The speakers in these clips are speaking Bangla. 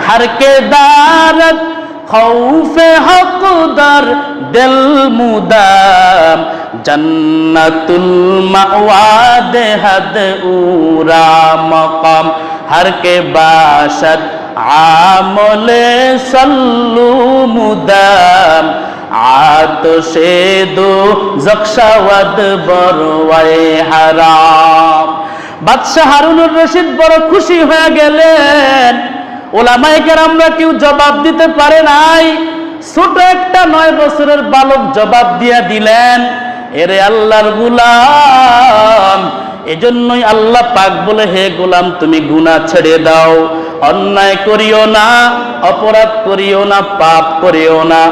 हर के दारत खौफे हक दर दिल मुदाम जन्नतुल मावा देहद उरा मकाम हर के बाशत आमले सल्लू मुदाम आतशे दो जख्शावद बरवाए हराम। बादशाह हारुनुर रशीद बड़ खुशी হয়ে গেলেন। ওলামায়ে কেরামরা কেউ জবাব দিতে পারে নাই। ছোট একটা 9 বছরের বালক জবাব দিয়ে দিলেন, এরে আল্লাহর গোলাম, এজন্যই আল্লাহ পাক বলে, হে গোলাম তুমি গুনাহ ছেড়ে দাও, অন্যায় করিও না, অপরাধ করিও না, পাপ করিও না।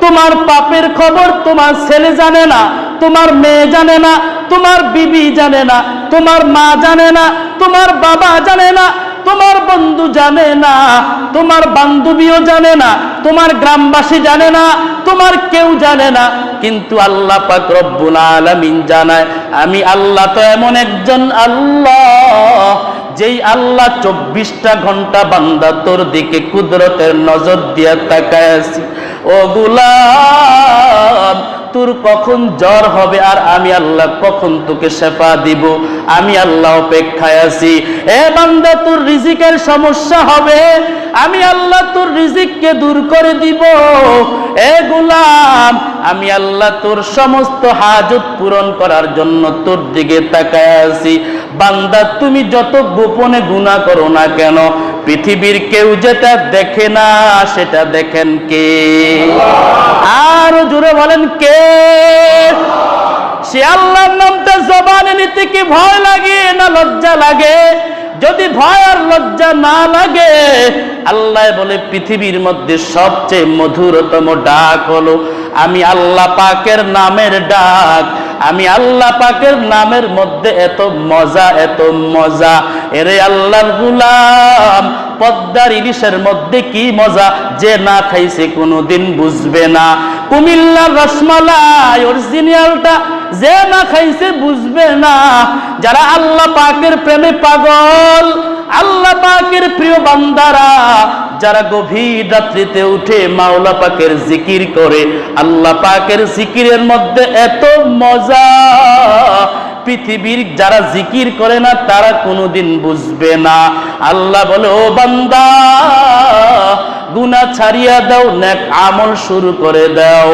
তোমার পাপের খবর তোমার ছেলে জানে না, তোমার মেয়ে জানে না, তোমার বিবি জানে না, তোমার মা জানে না, তোমার বাবা জানে না, তোমার বন্ধু জানে না, তোমার বান্ধবীও জানে না, তোমার গ্রামবাসী জানে না, তোমার কেউ জানে না, কিন্তু আল্লাহ পাক রব্বুল আলামিন জানায়। আমি আল্লাহ তো এমন একজন আল্লাহ, যেই আল্লাহ 24টা ঘন্টা বান্দা তোর দিকে কুদরতের নজর দিয়ে তাকায় আছি। ও গোলাম, তোর কখন জ্বর হবে আর আমি আল্লাহ কখন তোকে শেফা দিব, আমি আল্লাহ অপেক্ষায় আছি। এ বান্দা, তোর রিজিকের সমস্যা হবে, আমি আল্লাহ তোর রিজিককে দূর করে দিব। এ গোলাম, আমি আল্লাহ তোর সমস্ত হাজত পূরণ করার জন্য তোর দিকে তাকায় আছি। বান্দা, তুমি যত গোপনে গুনাহ করো না কেন, পৃথিবীর কেউ যেটা দেখে না সেটা দেখেন কে? আরো জোরে বলেন কে? সে আল্লাহর নামটা জবানে নিতে কি ভয় লাগে না লজ্জা লাগে? যদি ভয় আর লজ্জা না লাগে, আল্লাহ বলে পৃথিবীর মধ্যে সবচেয়ে মধুরতম ডাক হলো আমি আল্লাহ পাকের নামের ডাক। আমি আল্লাহ পাকের নামের মধ্যে এত মজা, এত মজা। এরে আল্লাহর গোলাম, পদ্মার ইলিশের মধ্যে কি মজা, যে না খাইছে কোনোদিন বুঝবে না। কুমিল্লার রসমালাই অরিজিনালটা যে না খাইছে বুঝবে না। যারা আল্লাহ পাকের প্রেমে পাগল, আল্লাহ পাকের প্রিয় বান্দারা, যারা গভীর রাত্রিতে উঠে মাওলা পাকের জিকির করে, আল্লাহ পাকের জিকিরের মধ্যে এত মজা, পৃথিবীর যারা জিকির করে না তারা কোনোদিন বুঝবে না। আল্লাহ বলে, ও বান্দা, গুনাহ ছাড়িয়া দাও, নেক আমল শুরু করে দাও।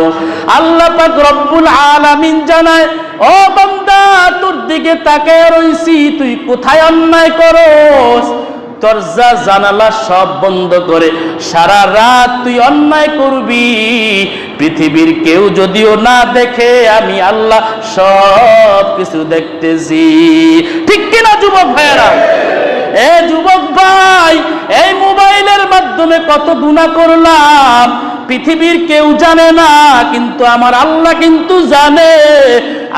আল্লাহ পাক রব্বুল আলামিন জানায়, ও বান্দা, তোর দিকে তাকায় রইছি, তুই কোথায় অন্যায় করস? দরজা জানালা সব বন্ধ করে সারা রাত তুই অন্যায় করবি। পৃথিবীর কেউ যদিও না দেখে, আমি আল্লাহ সব কিছু দেখতেছি। ঠিক কিনা যুবক ভাইয়েরা? এ যুবক ভাই, এই মোবাইলের মাধ্যমে কত গুনাহ করলাম, পৃথিবীর কেউ জানে না, কিন্তু আমার আল্লাহ কিন্তু জানে।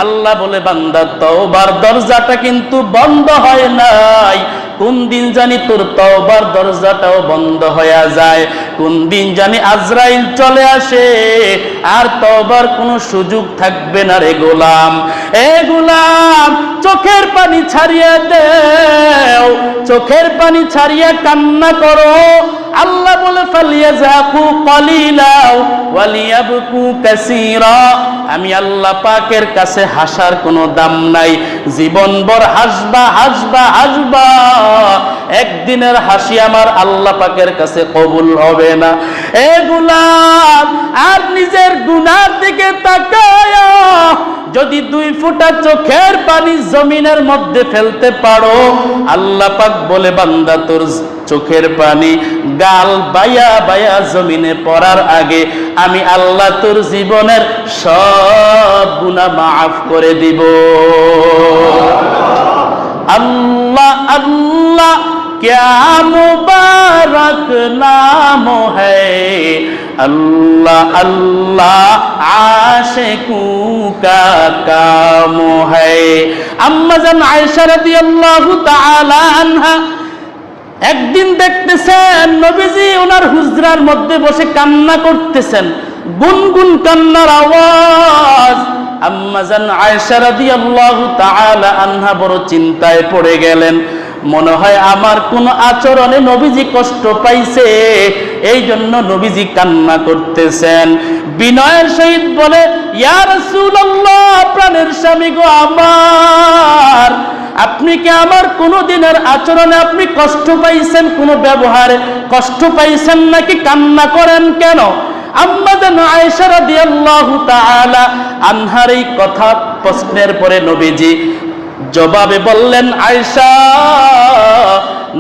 আল্লাহ বলে, বান্দা, তওবার দরজাটা কিন্তু বন্ধ হয় নাই। কোন দিন জানি তোর তওবার দরজাটাও বন্ধ হয়ে যায়, কোন দিন জানি আজরাইল চলে আসে, আর তওবার কোনো সুযোগ থাকবে না রে গোলাম। এ গোলাম, চোখের পানি ছাড়িয়ে দেও, চোখের পানি ছাড়িয়ে কান্না করো। আল্লাহ বলে, ফালিয়াযাকু কালিলা ওয়ালিয়াবকু কাসীরা। আমি আল্লাহ পাকের কাছে হাসার কোনো দাম নাই। জীবনভর হাসবা, হাসবা, হাসবা, একদিনের হাসি আমার আল্লাহ পাকের কাছে কবুল হবে না। এ গোলাম, আর নিজের গুনার দিকে তাকায়া যদি 2 ফোঁটা চোখের পানি জমিনের মধ্যে ফেলতে পারো, আল্লাহ পাক বলে, বান্দা, তোর চোখের পানি গাল বায়া বায়া জমিনে পড়ার আগে আমি আল্লাহ তোর জীবনের সব গুনাহ মাফ করে দিব। अल्लाह अल्लाह क्या मुबारक नाम है, अल्लाह अल्लाह आशिकों का काम है। अम्मा जान आयशा রাদিয়াল্লাহু তাআলা আনহা একদিন দেখতেছেন নবীজি ওনার হুজরার মধ্যে বসে কান্না করতেছেন, গুনগুন কান্নার আওয়াজ। আম্মা জান আয়েশা রাদিয়াল্লাহু তাআলা আনহা বড় চিন্তায় পড়ে গেলেন। মনে হয় আমার কোন আচরণে নবীজি কষ্ট পাইছে, এই জন্য নবীজি কান্না করতেছেন। বিনয়ের সহিত বলে, ইয়া রাসূলুল্লাহ, প্রাণের স্বামী গো আমার, আপনি কি আমার কোন দিনের আচরণে আপনি কষ্ট পাইছেন, কোন ব্যবহারে কষ্ট পাইছেন নাকি কান্না করেন কেন? আম্মা জান আয়েশা রাদিয়াল্লাহু তাআলা আনহার এই কথা প্রশ্নের পরে নবীজি জবাবে বললেন, আয়েশা,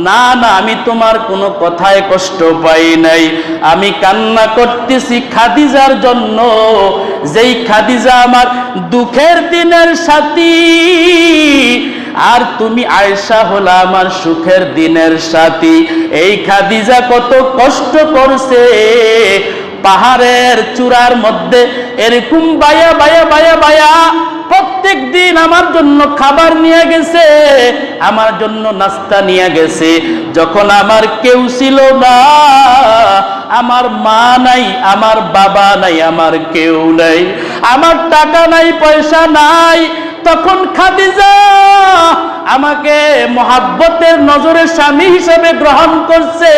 না না, আমি তোমার কোনো কথায় কষ্ট পাই নাই, আমি কান্না করতেছি খাদিজার জন্য, যেই খাদিজা আমার দুঃখের দিনের সাথী, আর তুমি আয়েশা হলা আমার সুখের দিনের সাথী। এই খাদিজা কত কষ্ট করছে, পাহাড়ের চূড়ার মধ্যে এরকম বায়া বায়া বায়া বায়া প্রত্যেক দিন আমার জন্য খাবার নিয়ে গেছে, আমার জন্য নাস্তা নিয়ে গেছে। যখন আমার কেউ ছিল না, আমার মা নাই, আমার বাবা নাই, আমার কেউ নাই, আমার টাকা নাই, পয়সা নাই, তখন খাদিজা আমাকে মহাব্বতের নজরে স্বামী হিসেবে গ্রহণ করছে,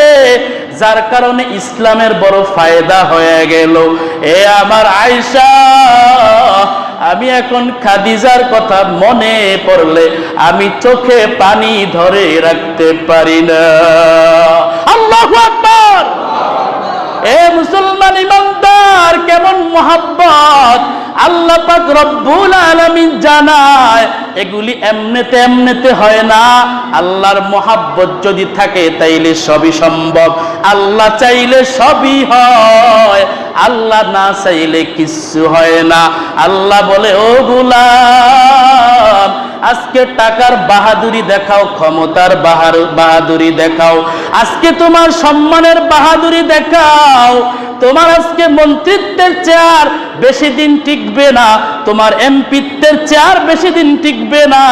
যার কারণে ইসলামের বড় ফায়দা হয়ে গেল। এ আমার আয়েশা, আমি এখন খাদিজার কথা মনে পড়লে আমি চোখে পানি ধরে রাখতে পারি না। আল্লাহু আকবার। এ মুসলমান ইমানদার, কেমন মহাব্বত আল্লাহ পাক রব্বুল আলামিন জানায়, এগুলি এমনিতে এমনিতে হয় না। আল্লাহর মহাব্বত যদি থাকে তাইলে সবই সম্ভব, আল্লাহ চাইলে সবই হয়, আল্লাহ না চাইলে কিচ্ছু হয় না। আল্লাহ বলে, ও গোলাম, আজকে টাকার বাহাদুরি দেখাও, ক্ষমতার বাহাদুরি দেখাও, আজকে তোমার সম্মানের বাহাদুরি দেখাও। তোমার আজকে মন্ত্রিত্বের চেয়ার বেশি দিন টিকবে না, তোমার এমপিত্বের চেয়ার বেশি দিন টিকবে না,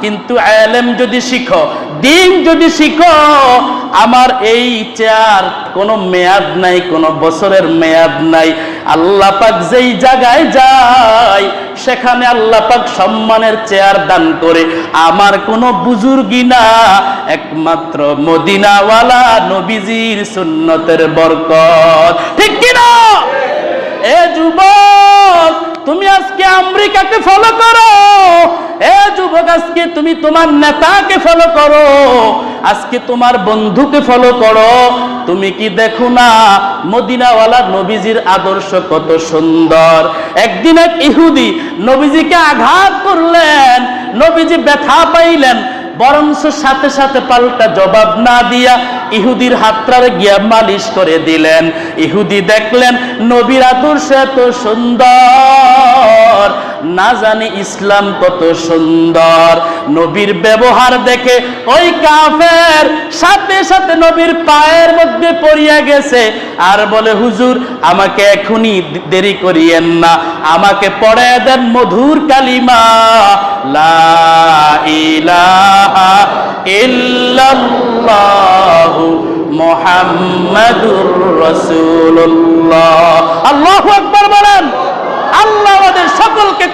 কিন্তু ইলম যদি শিখো, দিন যদি শিখো, আমার এই চেয়ার কোনো মেয়াদ নাই, কোনো বছরের মেয়াদ নাই। আল্লাহ পাক যেই জায়গায় যায় সেখানে আল্লাহ পাক সম্মানের চেয়ার দান করে। আমার কোনো বুজুর্গি না, একমাত্র মদিনাওয়ালা নবীজির সুন্নতের বরকত। ঠিক কি না? এ যুবক, তুমি আজকে আমেরিকাকে ফলো করো, এ যুবক, আজকে তুমি তোমার নেতাকে ফলো করো, আজকে তোমার বন্ধুকে ফলো করো। তুমি কি দেখো না মদিনাওয়ালা নবীজির আদর্শ কত সুন্দর? একদিন এক ইহুদি নবীজিকে আঘাত করলেন, নবীজি ব্যথা পাইলেন, বরঞ্চ সাথে সাথে পাল্টা জবাব না দিয়া ইহুদির হাতটারে গিয়া মালিশ করে দিলেন। ইহুদি দেখলেন নবীর আদর্শ এত সুন্দর, না জানি ইসলাম কত সুন্দর। নবীর ব্যবহার দেখে ওই কাফের সাথে সাথে নবীর পায়ের মধ্যে পড়িয়া গেছে আর বলে, হুজুর, আমাকে এখনই দেরি করিয়েন না, আমাকে পড়ায় দেন মধুর কালিমা, লা ইলাহা ইল্লাল্লাহু মুহাম্মাদুর রাসূলুল্লাহ। আল্লাহু আকবার বলেন। আল্লাহ আমাদের সকলকে